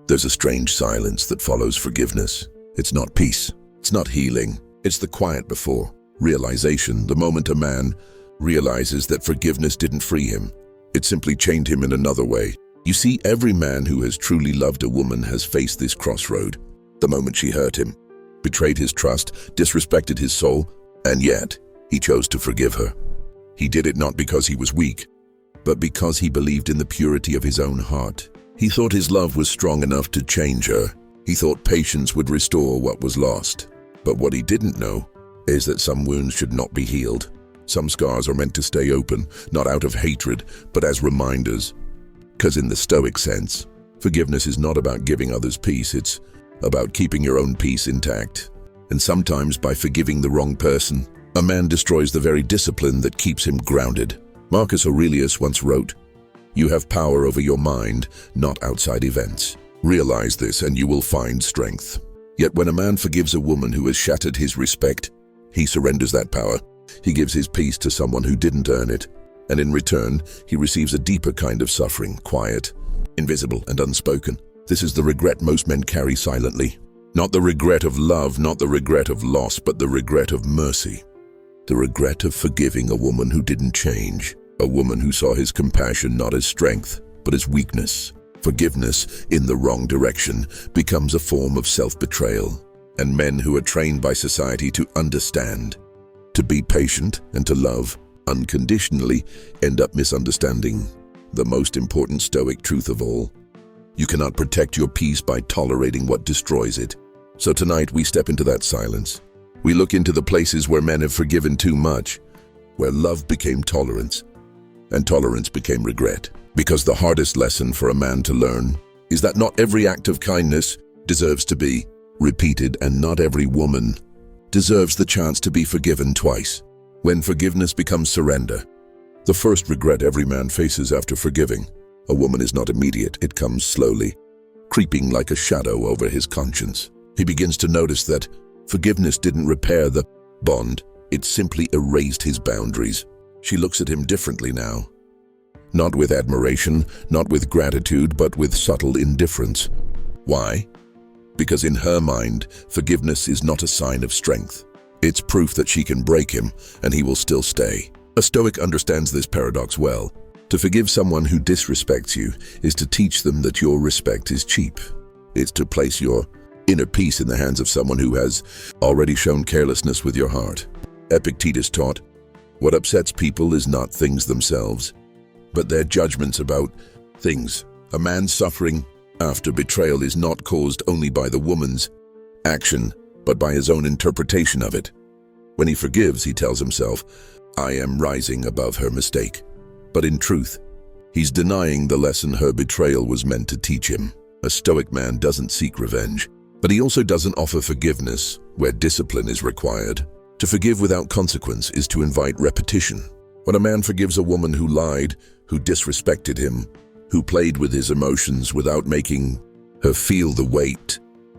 There's a strange silence that follows forgiveness. It's not peace. It's not healing. It's the quiet before realization, the moment a man realizes that forgiveness didn't free him. It simply chained him in another way. You see, every man who has truly loved a woman has faced this crossroad. The moment she hurt him, betrayed his trust, disrespected his soul, and yet he chose to forgive her. He did it not because he was weak, but because he believed in the purity of his own heart. He thought his love was strong enough to change her. He thought patience would restore what was lost. But what he didn't know is that some wounds should not be healed. Some scars are meant to stay open, not out of hatred, but as reminders. Because in the Stoic sense, forgiveness is not about giving others peace, it's about keeping your own peace intact. And sometimes by forgiving the wrong person, a man destroys the very discipline that keeps him grounded. Marcus Aurelius once wrote, "You have power over your mind, not outside events. Realize this and you will find strength." Yet when a man forgives a woman who has shattered his respect, he surrenders that power. He gives his peace to someone who didn't earn it. And in return, he receives a deeper kind of suffering, quiet, invisible, and unspoken. This is the regret most men carry silently. Not the regret of love, not the regret of loss, but the regret of mercy. The regret of forgiving a woman who didn't change. A woman who saw his compassion not as strength, but as weakness. Forgiveness in the wrong direction becomes a form of self-betrayal. And men who are trained by society to understand, to be patient, and to love unconditionally end up misunderstanding the most important Stoic truth of all. You cannot protect your peace by tolerating what destroys it. So tonight we step into that silence. We look into the places where men have forgiven too much, where love became tolerance, and tolerance became regret. Because the hardest lesson for a man to learn is that not every act of kindness deserves to be repeated, and not every woman deserves the chance to be forgiven twice. When forgiveness becomes surrender, the first regret every man faces after forgiving a woman is not immediate. It comes slowly, creeping like a shadow over his conscience. He begins to notice that forgiveness didn't repair the bond, it simply erased his boundaries. She looks at him differently now. Not with admiration, not with gratitude, but with subtle indifference. Why? Because in her mind, forgiveness is not a sign of strength. It's proof that she can break him, and he will still stay. A Stoic understands this paradox well. To forgive someone who disrespects you is to teach them that your respect is cheap. It's to place your inner peace in the hands of someone who has already shown carelessness with your heart. Epictetus taught, "What upsets people is not things themselves, but their judgments about things." A man's suffering after betrayal is not caused only by the woman's action, but by his own interpretation of it. When he forgives, he tells himself, "I am rising above her mistake." But in truth, he's denying the lesson her betrayal was meant to teach him. A Stoic man doesn't seek revenge, but he also doesn't offer forgiveness where discipline is required. To forgive without consequence is to invite repetition. When a man forgives a woman who lied, who disrespected him, who played with his emotions without making her feel the weight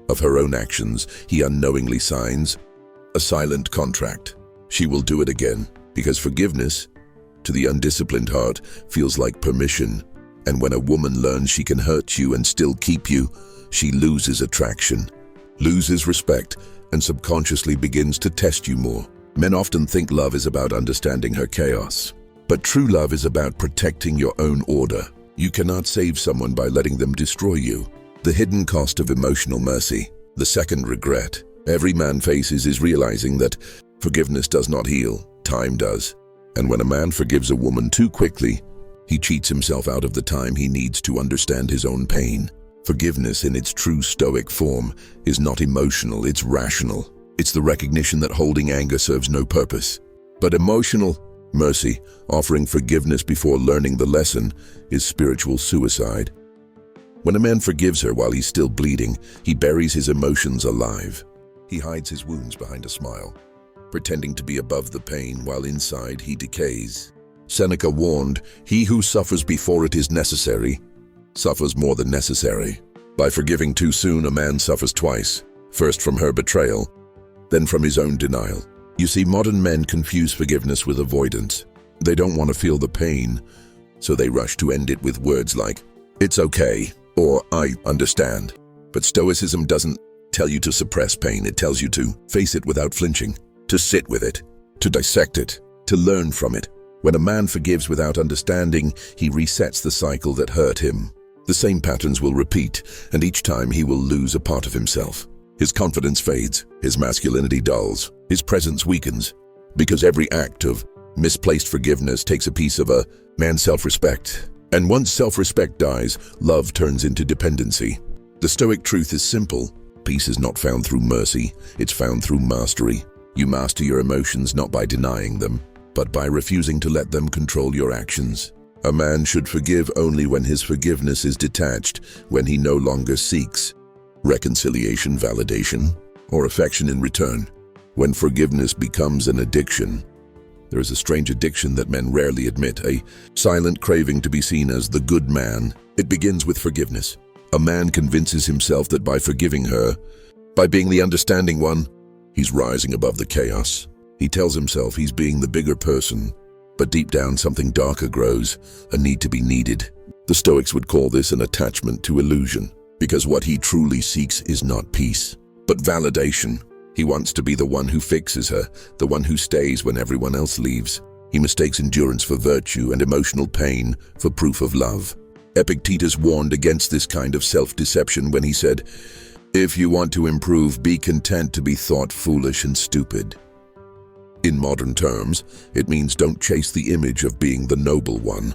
of her own actions, he unknowingly signs a silent contract. She will do it again, because forgiveness, to the undisciplined heart, feels like permission. And when a woman learns she can hurt you and still keep you, she loses attraction, loses respect, and subconsciously begins to test you more. Men often think love is about understanding her chaos, but true love is about protecting your own order. You cannot save someone by letting them destroy you. The hidden cost of emotional mercy, the second regret every man faces, is realizing that forgiveness does not heal, time does. And when a man forgives a woman too quickly, he cheats himself out of the time he needs to understand his own pain. Forgiveness in its true Stoic form is not emotional, it's rational. It's the recognition that holding anger serves no purpose. But emotional mercy, offering forgiveness before learning the lesson, is spiritual suicide. When a man forgives her while he's still bleeding, he buries his emotions alive. He hides his wounds behind a smile, pretending to be above the pain while inside he decays. Seneca warned, "He who suffers before it is necessary, suffers more than necessary." By forgiving too soon, a man suffers twice, first from her betrayal, then from his own denial. You see, modern men confuse forgiveness with avoidance. They don't want to feel the pain, so they rush to end it with words like, "It's okay," or "I understand." But Stoicism doesn't tell you to suppress pain. It tells you to face it without flinching, to sit with it, to dissect it, to learn from it. When a man forgives without understanding, he resets the cycle that hurt him. The same patterns will repeat, and each time he will lose a part of himself. His confidence fades, his masculinity dulls, his presence weakens, because every act of misplaced forgiveness takes a piece of a man's self-respect. And once self-respect dies, love turns into dependency. The Stoic truth is simple. Peace is not found through mercy, it's found through mastery. You master your emotions not by denying them, but by refusing to let them control your actions. A man should forgive only when his forgiveness is detached, when he no longer seeks reconciliation, validation, or affection in return. When forgiveness becomes an addiction, there is a strange addiction that men rarely admit, a silent craving to be seen as the good man. It begins with forgiveness. A man convinces himself that by forgiving her, by being the understanding one, he's rising above the chaos. He tells himself he's being the bigger person, but deep down something darker grows, a need to be needed. The Stoics would call this an attachment to illusion, because what he truly seeks is not peace, but validation. He wants to be the one who fixes her, the one who stays when everyone else leaves. He mistakes endurance for virtue and emotional pain for proof of love. Epictetus warned against this kind of self-deception when he said, "If you want to improve, be content to be thought foolish and stupid." In modern terms, it means don't chase the image of being the noble one.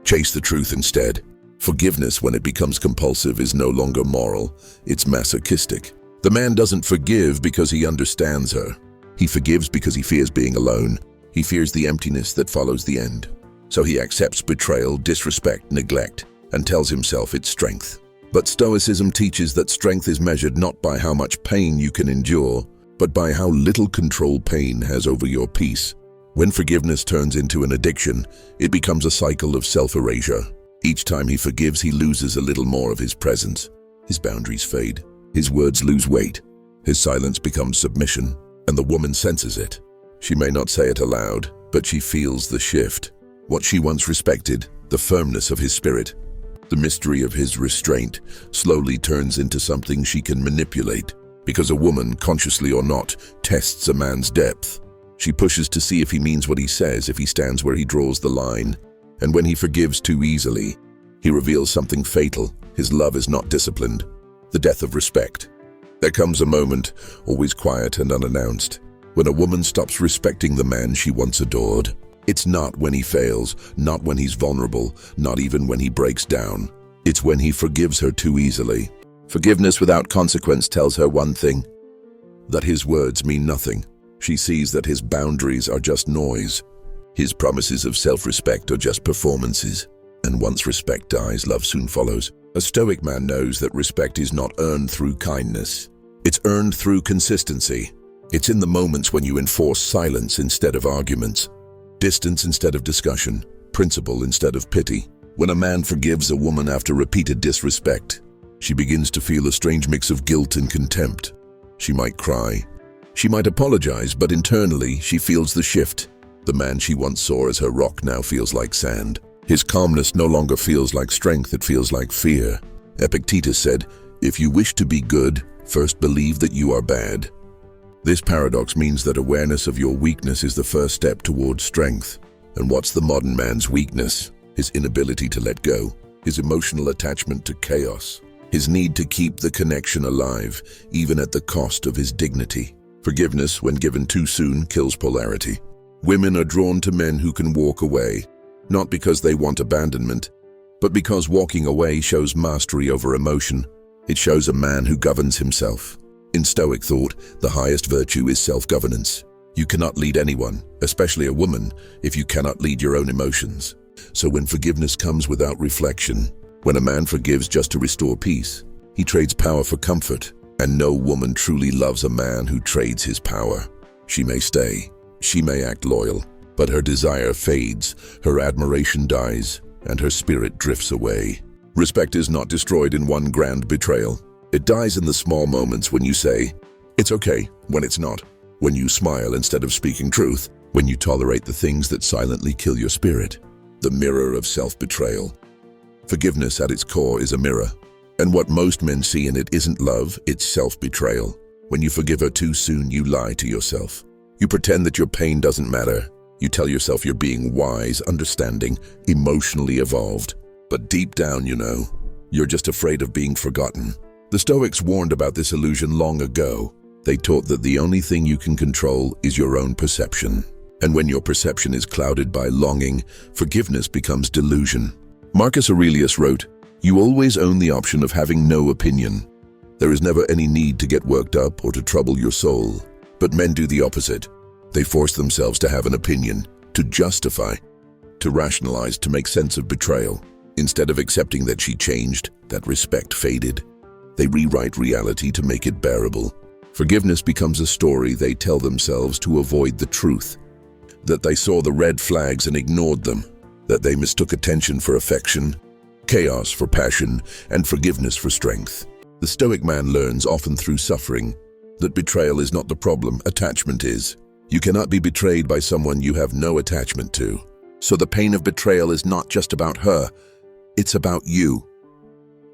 Chase the truth instead. Forgiveness, when it becomes compulsive, is no longer moral, it's masochistic. The man doesn't forgive because he understands her. He forgives because he fears being alone. He fears the emptiness that follows the end. So he accepts betrayal, disrespect, neglect, and tells himself it's strength. But Stoicism teaches that strength is measured not by how much pain you can endure, but by how little control pain has over your peace. When forgiveness turns into an addiction, it becomes a cycle of self-erasure. Each time he forgives, he loses a little more of his presence. His boundaries fade. His words lose weight. His silence becomes submission, and the woman senses it. She may not say it aloud, but she feels the shift. What she once respected, the firmness of his spirit, the mystery of his restraint, slowly turns into something she can manipulate. Because a woman, consciously or not, tests a man's depth. She pushes to see if he means what he says, if he stands where he draws the line. And when he forgives too easily, he reveals something fatal. His love is not disciplined. The death of respect. There comes a moment, always quiet and unannounced, when a woman stops respecting the man she once adored. It's not when he fails, not when he's vulnerable, not even when he breaks down. It's when he forgives her too easily. Forgiveness without consequence tells her one thing, that his words mean nothing. She sees that his boundaries are just noise. His promises of self-respect are just performances. And once respect dies, love soon follows. A Stoic man knows that respect is not earned through kindness. It's earned through consistency. It's in the moments when you enforce silence instead of arguments, distance instead of discussion, principle instead of pity. When a man forgives a woman after repeated disrespect, she begins to feel a strange mix of guilt and contempt. She might cry. She might apologize, but internally she feels the shift. The man she once saw as her rock now feels like sand. His calmness no longer feels like strength, it feels like fear. Epictetus said, "If you wish to be good, first believe that you are bad." This paradox means that awareness of your weakness is the first step towards strength. And what's the modern man's weakness? His inability to let go, his emotional attachment to chaos, his need to keep the connection alive, even at the cost of his dignity. Forgiveness, when given too soon, kills polarity. Women are drawn to men who can walk away, not because they want abandonment, but because walking away shows mastery over emotion. It shows a man who governs himself. In Stoic thought, the highest virtue is self-governance. You cannot lead anyone, especially a woman, if you cannot lead your own emotions. So when forgiveness comes without reflection, when a man forgives just to restore peace, he trades power for comfort. And no woman truly loves a man who trades his power. She may stay, she may act loyal, but her desire fades, her admiration dies, and her spirit drifts away. Respect is not destroyed in one grand betrayal. It dies in the small moments when you say, "It's okay," when it's not. When you smile instead of speaking truth. When you tolerate the things that silently kill your spirit. The mirror of self-betrayal. Forgiveness at its core is a mirror. And what most men see in it isn't love, it's self-betrayal. When you forgive her too soon, you lie to yourself. You pretend that your pain doesn't matter. You tell yourself you're being wise, understanding, emotionally evolved. But deep down, you're just afraid of being forgotten. The Stoics warned about this illusion long ago. They taught that the only thing you can control is your own perception. And when your perception is clouded by longing, forgiveness becomes delusion. Marcus Aurelius wrote, "You always own the option of having no opinion. There is never any need to get worked up or to trouble your soul." But men do the opposite. They force themselves to have an opinion, to justify, to rationalize, to make sense of betrayal. Instead of accepting that she changed, that respect faded, they rewrite reality to make it bearable. Forgiveness becomes a story they tell themselves to avoid the truth. That they saw the red flags and ignored them. That they mistook attention for affection, chaos for passion, and forgiveness for strength. The Stoic man learns, often through suffering, that betrayal is not the problem, attachment is. You cannot be betrayed by someone you have no attachment to. So the pain of betrayal is not just about her, it's about you.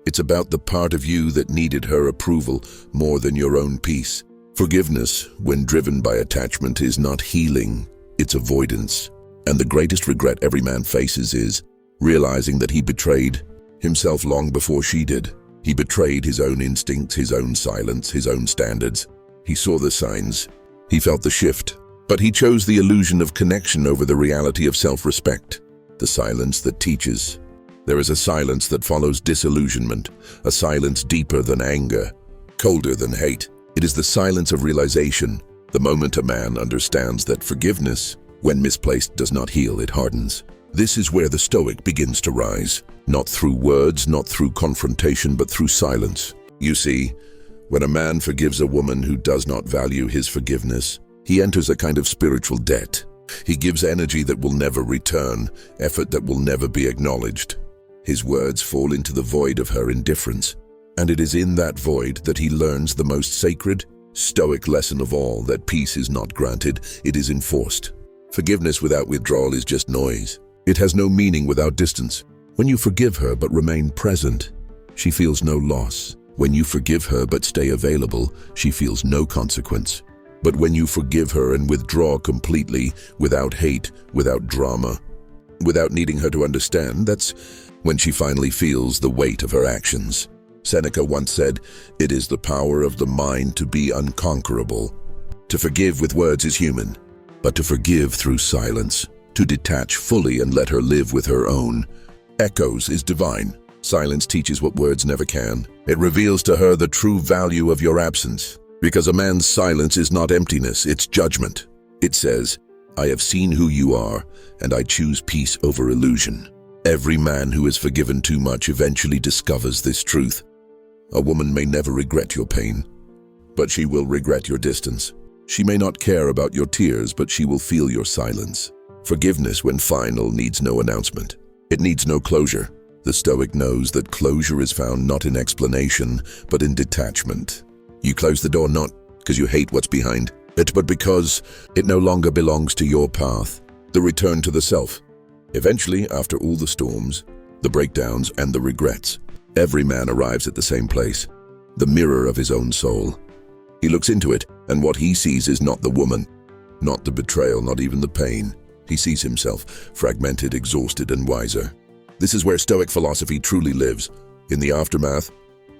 It's about the part of you that needed her approval more than your own peace. Forgiveness, when driven by attachment, is not healing, it's avoidance. And the greatest regret every man faces is realizing that he betrayed himself long before she did. He betrayed his own instincts, his own silence, his own standards. He saw the signs. He felt the shift. But he chose the illusion of connection over the reality of self-respect, the silence that teaches. There is a silence that follows disillusionment, a silence deeper than anger, colder than hate. It is the silence of realization, the moment a man understands that forgiveness, when misplaced, does not heal, it hardens. This is where the Stoic begins to rise, not through words, not through confrontation, but through silence. You see, when a man forgives a woman who does not value his forgiveness, he enters a kind of spiritual debt. He gives energy that will never return, effort that will never be acknowledged. His words fall into the void of her indifference, and it is in that void that he learns the most sacred, Stoic lesson of all, that peace is not granted, it is enforced. Forgiveness without withdrawal is just noise. It has no meaning without distance. When you forgive her but remain present, she feels no loss. When you forgive her but stay available, she feels no consequence. But when you forgive her and withdraw completely, without hate, without drama, without needing her to understand, that's when she finally feels the weight of her actions. Seneca once said, "It is the power of the mind to be unconquerable." To forgive with words is human, but to forgive through silence, to detach fully and let her live with her own echoes, is divine. Silence teaches what words never can. It reveals to her the true value of your absence. Because a man's silence is not emptiness, it's judgment. It says, "I have seen who you are, and I choose peace over illusion." Every man who has forgiven too much eventually discovers this truth. A woman may never regret your pain, but she will regret your distance. She may not care about your tears, but she will feel your silence. Forgiveness, when final, needs no announcement. It needs no closure. The Stoic knows that closure is found not in explanation, but in detachment. You close the door not because you hate what's behind it, but because it no longer belongs to your path. The return to the self. Eventually, after all the storms, the breakdowns, and the regrets, every man arrives at the same place, the mirror of his own soul. He looks into it, and what he sees is not the woman, not the betrayal, not even the pain. He sees himself, fragmented, exhausted, and wiser. This is where Stoic philosophy truly lives, in the aftermath,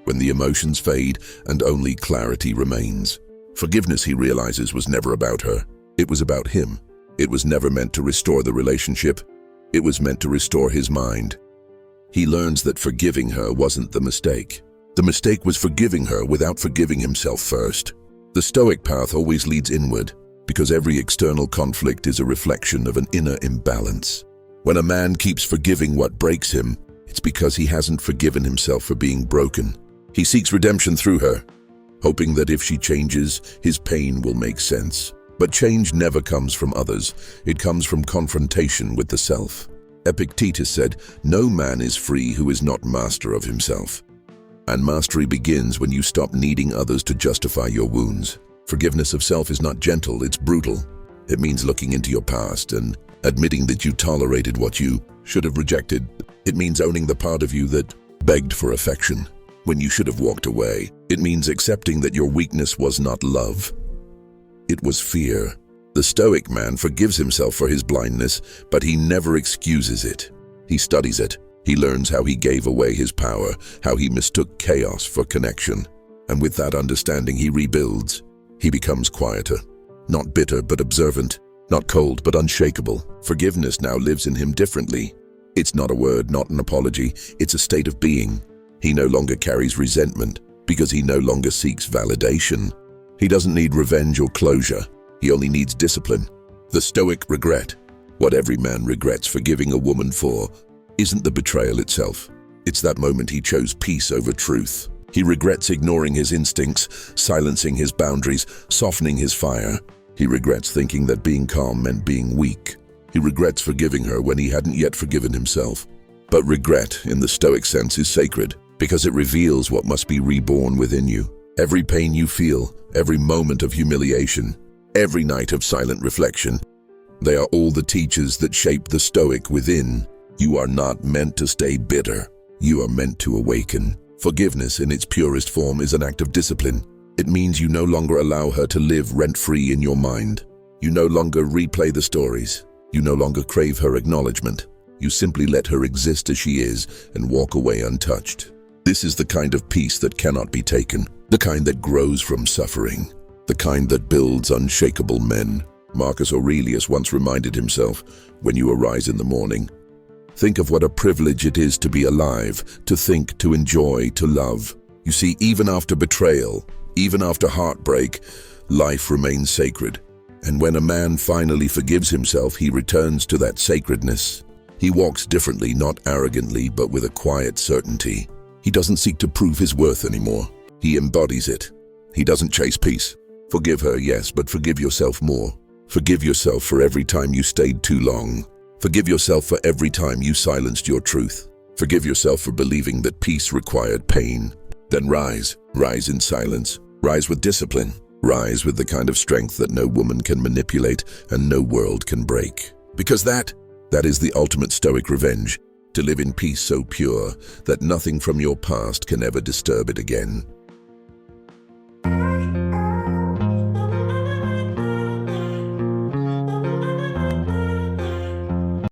when the emotions fade and only clarity remains. Forgiveness, he realizes, was never about her. It was about him. It was never meant to restore the relationship. It was meant to restore his mind. He learns that forgiving her wasn't the mistake. The mistake was forgiving her without forgiving himself first. The Stoic path always leads inward, because every external conflict is a reflection of an inner imbalance. When a man keeps forgiving what breaks him, it's because he hasn't forgiven himself for being broken. He seeks redemption through her, hoping that if she changes, his pain will make sense. But change never comes from others. It comes from confrontation with the self. Epictetus said, "No man is free who is not master of himself." And mastery begins when you stop needing others to justify your wounds. Forgiveness of self is not gentle, it's brutal. It means looking into your past and admitting that you tolerated what you should have rejected. It means owning the part of you that begged for affection when you should have walked away. It means accepting that your weakness was not love. It was fear. The Stoic man forgives himself for his blindness, but he never excuses it. He studies it. He learns how he gave away his power, how he mistook chaos for connection. And with that understanding, he rebuilds. He becomes quieter. Not bitter, but observant. Not cold, but unshakable. Forgiveness now lives in him differently. It's not a word, not an apology. It's a state of being. He no longer carries resentment because he no longer seeks validation. He doesn't need revenge or closure. He only needs discipline. The Stoic regret, what every man regrets forgiving a woman for, isn't the betrayal itself. It's that moment he chose peace over truth. He regrets ignoring his instincts, silencing his boundaries, softening his fire. He regrets thinking that being calm meant being weak. He regrets forgiving her when he hadn't yet forgiven himself. But regret, in the Stoic sense, is sacred because it reveals what must be reborn within you. Every pain you feel, every moment of humiliation, every night of silent reflection, they are all the teachers that shape the Stoic within. You are not meant to stay bitter. You are meant to awaken. Forgiveness in its purest form is an act of discipline. It means you no longer allow her to live rent-free in your mind. You no longer replay the stories. You no longer crave her acknowledgement. You simply let her exist as she is and walk away untouched. This is the kind of peace that cannot be taken, the kind that grows from suffering, the kind that builds unshakable men. Marcus Aurelius once reminded himself, when you arise in the morning, think of what a privilege it is to be alive, to think, to enjoy, to love. You see, even after betrayal, even after heartbreak, life remains sacred. And when a man finally forgives himself, he returns to that sacredness. He walks differently, not arrogantly, but with a quiet certainty. He doesn't seek to prove his worth anymore. He embodies it. He doesn't chase peace. Forgive her, yes, but forgive yourself more. Forgive yourself for every time you stayed too long. Forgive yourself for every time you silenced your truth. Forgive yourself for believing that peace required pain. Then rise. Rise in silence. Rise with discipline. Rise with the kind of strength that no woman can manipulate and no world can break. Because that is the ultimate Stoic revenge. To live in peace so pure that nothing from your past can ever disturb it again.